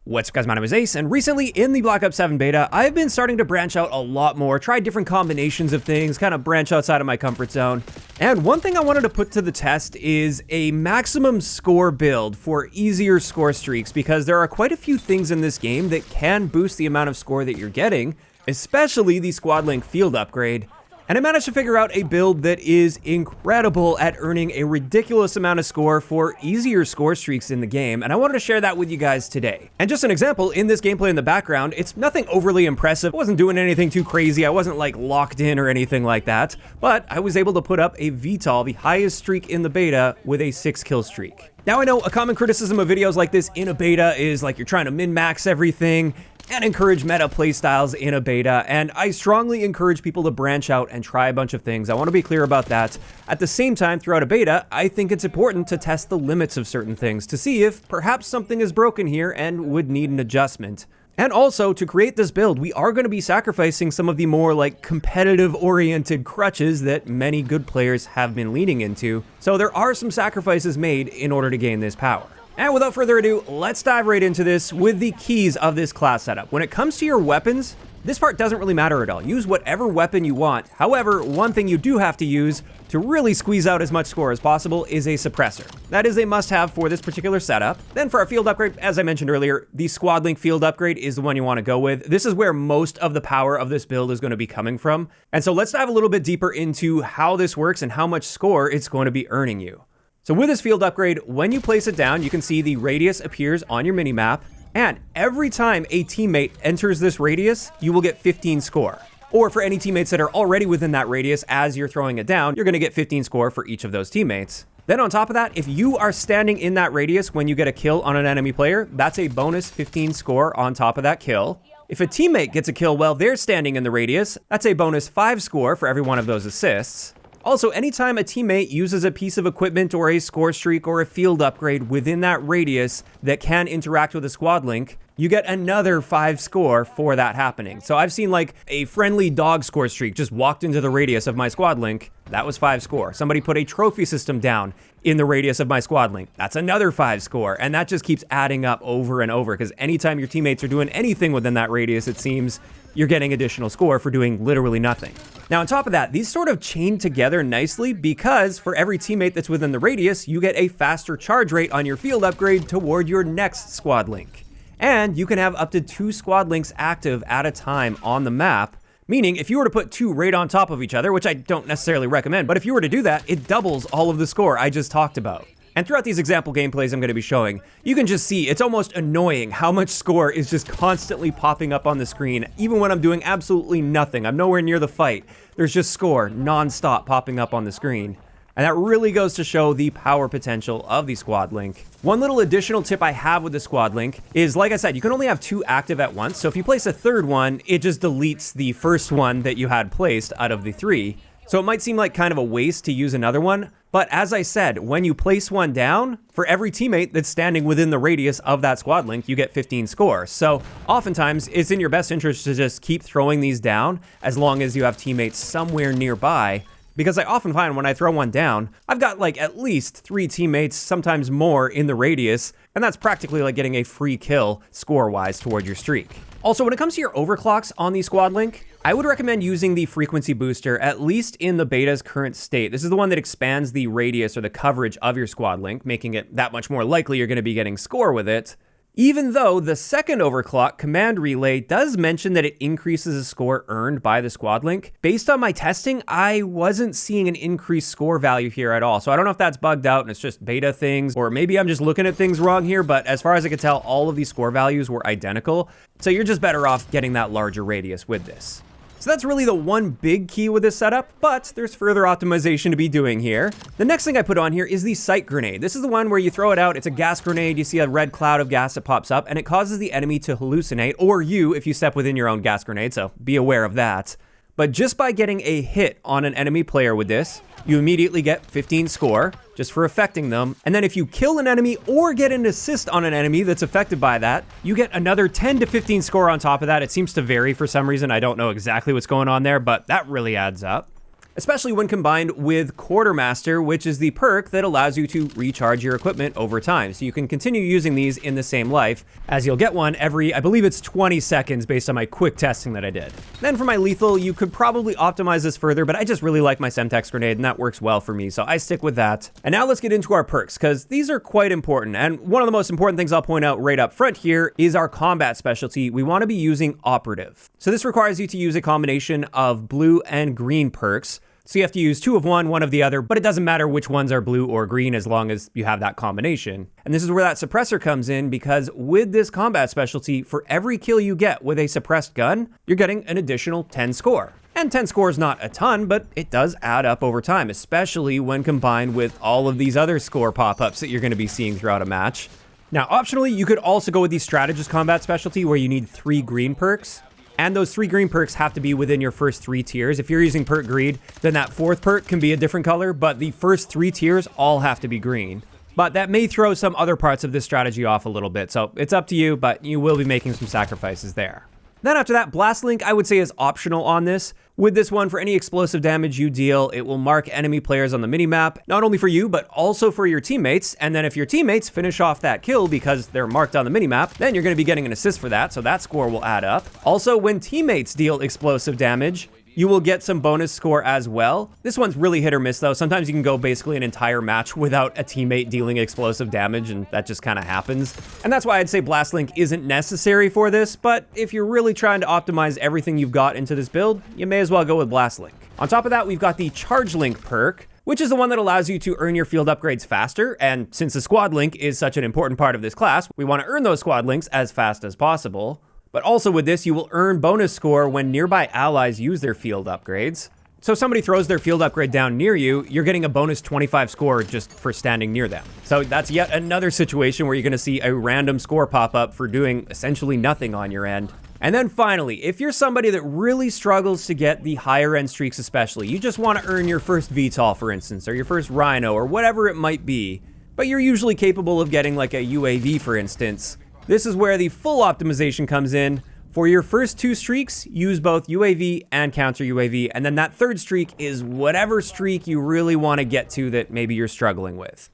What's up guys, my name is Ace, and recently in the Black Ops 7 beta, I've been starting to branch out a lot more, try different combinations of things, kind of branch outside of my comfort zone. And one thing I wanted to put to the test is a maximum score build for easier score streaks, because there are quite a few things in this game that can boost the amount of score that you're getting, especially the Squad Link field upgrade. And I managed to figure out a build that is incredible at earning a ridiculous amount of score for easier score streaks in the game, and I wanted to share that with you guys today. And just an example, in this gameplay in the background, it's nothing overly impressive. I wasn't doing anything too crazy, I wasn't like locked in or anything like that, but I was able to put up a VTOL, the highest streak in the beta, with a 6-kill streak. Now I know a common criticism of videos like this in a beta is like you're trying to min-max everything, and encourage meta playstyles in a beta, and I strongly encourage people to branch out and try a bunch of things. I want to be clear about that. At the same time, throughout a beta, I think it's important to test the limits of certain things to see if perhaps something is broken here and would need an adjustment. And also, to create this build, we are going to be sacrificing some of the more like competitive-oriented crutches that many good players have been leaning into, so there are some sacrifices made in order to gain this power. And without further ado, let's dive right into this with the keys of this class setup. When it comes to your weapons, this part doesn't really matter at all. Use whatever weapon you want. However, one thing you do have to use to really squeeze out as much score as possible is a suppressor. That is a must-have for this particular setup. Then for our field upgrade, as I mentioned earlier, the Squad Link field upgrade is the one you want to go with. This is where most of the power of this build is going to be coming from. And so let's dive a little bit deeper into how this works and how much score it's going to be earning you. So with this field upgrade, when you place it down, you can see the radius appears on your minimap, and every time a teammate enters this radius, you will get 15 score. Or for any teammates that are already within that radius as you're throwing it down, you're gonna get 15 score for each of those teammates. Then on top of that, if you are standing in that radius when you get a kill on an enemy player, that's a bonus 15 score on top of that kill. If a teammate gets a kill while they're standing in the radius, that's a bonus 5 score for every one of those assists. Also, anytime a teammate uses a piece of equipment or a score streak or a field upgrade within that radius that can interact with a Squad Link, you get another 5 score for that happening. So I've seen like a friendly dog score streak just walked into the radius of my Squad Link. That was 5 score. Somebody put a trophy system down in the radius of my Squad Link. That's another 5 score. And that just keeps adding up over and over, because anytime your teammates are doing anything within that radius, it seems you're getting additional score for doing literally nothing. Now on top of that, these sort of chain together nicely, because for every teammate that's within the radius, you get a faster charge rate on your field upgrade toward your next Squad Link. And you can have up to 2 Squad Links active at a time on the map, meaning if you were to put 2 right on top of each other, which I don't necessarily recommend, but if you were to do that, it doubles all of the score I just talked about. And throughout these example gameplays I'm going to be showing, you can just see it's almost annoying how much score is just constantly popping up on the screen, even when I'm doing absolutely nothing. I'm nowhere near the fight. There's just score non-stop popping up on the screen. And that really goes to show the power potential of the Squad Link. One little additional tip I have with the Squad Link is, like I said, you can only have 2 active at once. So if you place a third one, it just deletes the first one that you had placed out of the 3. So it might seem like kind of a waste to use another one, but as I said, when you place one down, for every teammate that's standing within the radius of that Squad Link, you get 15 score. So oftentimes, it's in your best interest to just keep throwing these down as long as you have teammates somewhere nearby, because I often find when I throw one down, I've got like at least 3 teammates, sometimes more, in the radius, and that's practically like getting a free kill score-wise toward your streak. Also, when it comes to your overclocks on the Squad Link, I would recommend using the frequency booster, at least in the beta's current state. This is the one that expands the radius or the coverage of your Squad Link, making it that much more likely you're going to be getting score with it. Even though the second overclock, Command Relay, does mention that it increases the score earned by the Squad Link. Based on my testing, I wasn't seeing an increased score value here at all. So I don't know if that's bugged out and it's just beta things, or maybe I'm just looking at things wrong here, but as far as I could tell, all of these score values were identical. So you're just better off getting that larger radius with this. So that's really the one big key with this setup, but there's further optimization to be doing here. The next thing I put on here is the sight grenade. This is the one where you throw it out, it's a gas grenade, you see a red cloud of gas that pops up, and it causes the enemy to hallucinate, or you if you step within your own gas grenade, so be aware of that. But just by getting a hit on an enemy player with this, you immediately get 15 score, just for affecting them. And then if you kill an enemy or get an assist on an enemy that's affected by that, you get another 10 to 15 score on top of that. It seems to vary for some reason. I don't know exactly what's going on there, but that really adds up. especially when combined with Quartermaster, which is the perk that allows you to recharge your equipment over time. So you can continue using these in the same life, as you'll get one every, I believe it's 20 seconds based on my quick testing that I did. Then for my lethal, you could probably optimize this further, but I just really like my Semtex grenade and that works well for me, so I stick with that. And now let's get into our perks, because these are quite important. And one of the most important things I'll point out right up front here is our combat specialty. We want to be using Operative. So this requires you to use a combination of blue and green perks. So you have to use 2 of one of the other, but it doesn't matter which ones are blue or green as long as you have that combination. And this is where that suppressor comes in, because with this combat specialty, for every kill you get with a suppressed gun, you're getting an additional 10 score. And 10 score is not a ton, but it does add up over time, especially when combined with all of these other score pop-ups that you're going to be seeing throughout a match. Now, optionally, you could also go with the strategist combat specialty where you need 3 green perks. And those 3 green perks have to be within your first 3 tiers. If you're using perk greed, then that 4th perk can be a different color, but the first 3 tiers all have to be green. But that may throw some other parts of this strategy off a little bit, so it's up to you, but you will be making some sacrifices there. Then after that, Blast Link I would say is optional on this. With this one, for any explosive damage you deal, it will mark enemy players on the minimap, not only for you, but also for your teammates. And then if your teammates finish off that kill because they're marked on the minimap, then you're going to be getting an assist for that, so that score will add up. Also, when teammates deal explosive damage, you will get some bonus score as well. This one's really hit or miss though. Sometimes you can go basically an entire match without a teammate dealing explosive damage, and that just kind of happens. And that's why I'd say Blast Link isn't necessary for this, but if you're really trying to optimize everything you've got into this build, you may as well go with Blast Link. On top of that, we've got the Charge Link perk, which is the one that allows you to earn your field upgrades faster. And since the Squad Link is such an important part of this class, we want to earn those Squad Links as fast as possible. But also with this, you will earn bonus score when nearby allies use their field upgrades. So if somebody throws their field upgrade down near you, you're getting a bonus 25 score just for standing near them. So that's yet another situation where you're going to see a random score pop up for doing essentially nothing on your end. And then finally, if you're somebody that really struggles to get the higher end streaks especially, you just want to earn your first VTOL for instance, or your first Rhino, or whatever it might be, but you're usually capable of getting like a UAV for instance, this is where the full optimization comes in. For your first 2 streaks, use both UAV and counter UAV, and then that 3rd streak is whatever streak you really want to get to that maybe you're struggling with.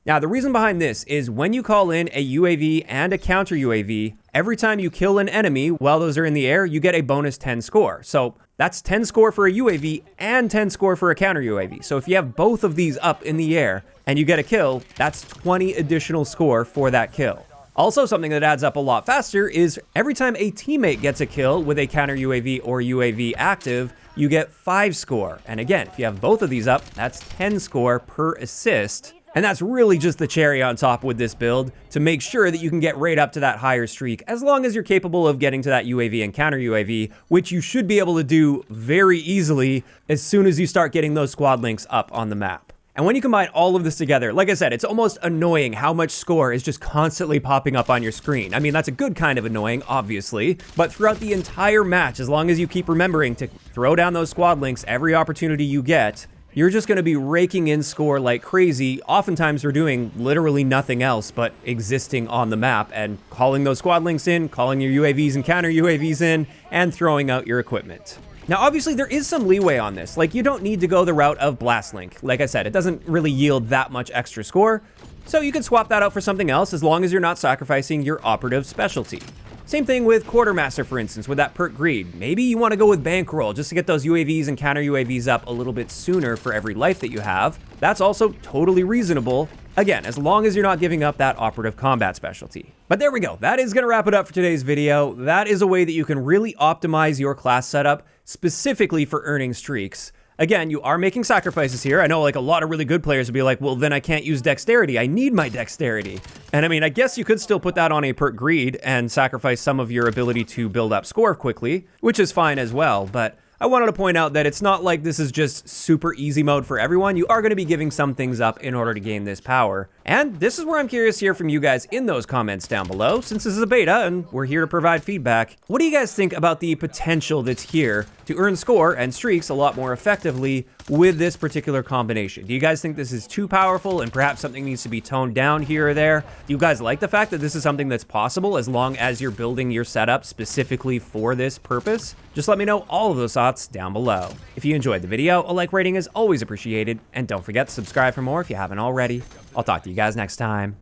Now, the reason behind this is when you call in a UAV and a counter UAV, every time you kill an enemy while those are in the air, you get a bonus 10 score. So that's 10 score for a UAV and 10 score for a counter UAV. So if you have both of these up in the air and you get a kill, that's 20 additional score for that kill. Also, something that adds up a lot faster is every time a teammate gets a kill with a counter UAV or UAV active, you get 5 score. And again, if you have both of these up, that's 10 score per assist. And that's really just the cherry on top with this build to make sure that you can get right up to that higher streak as long as you're capable of getting to that UAV and counter UAV, which you should be able to do very easily as soon as you start getting those squad links up on the map. And when you combine all of this together, like I said, it's almost annoying how much score is just constantly popping up on your screen. I mean, that's a good kind of annoying, obviously, but throughout the entire match, as long as you keep remembering to throw down those squad links every opportunity you get, you're just going to be raking in score like crazy. Oftentimes, we're doing literally nothing else but existing on the map and calling those squad links in, calling your UAVs and counter UAVs in, and throwing out your equipment. Now, obviously, there is some leeway on this. Like, you don't need to go the route of Blast Link. Like I said, it doesn't really yield that much extra score, so you can swap that out for something else as long as you're not sacrificing your operative specialty. Same thing with Quartermaster, for instance, with that perk greed. Maybe you want to go with Bankroll just to get those UAVs and counter UAVs up a little bit sooner for every life that you have. That's also totally reasonable. Again, as long as you're not giving up that operative combat specialty. But there we go. That is going to wrap it up for today's video. That is a way that you can really optimize your class setup specifically for earning streaks. Again, you are making sacrifices here. I know like a lot of really good players would be like, well, then I can't use dexterity. I need my dexterity. And I mean, I guess you could still put that on a perk greed and sacrifice some of your ability to build up score quickly, which is fine as well. But I wanted to point out that it's not like this is just super easy mode for everyone. You are going to be giving some things up in order to gain this power. And this is where I'm curious to hear from you guys in those comments down below, since this is a beta and we're here to provide feedback. What do you guys think about the potential that's here to earn score and streaks a lot more effectively with this particular combination? Do you guys think this is too powerful and perhaps something needs to be toned down here or there? Do you guys like the fact that this is something that's possible as long as you're building your setup specifically for this purpose? Just let me know all of those thoughts down below. If you enjoyed the video, a like rating is always appreciated, and don't forget to subscribe for more if you haven't already. I'll talk to you guys next time.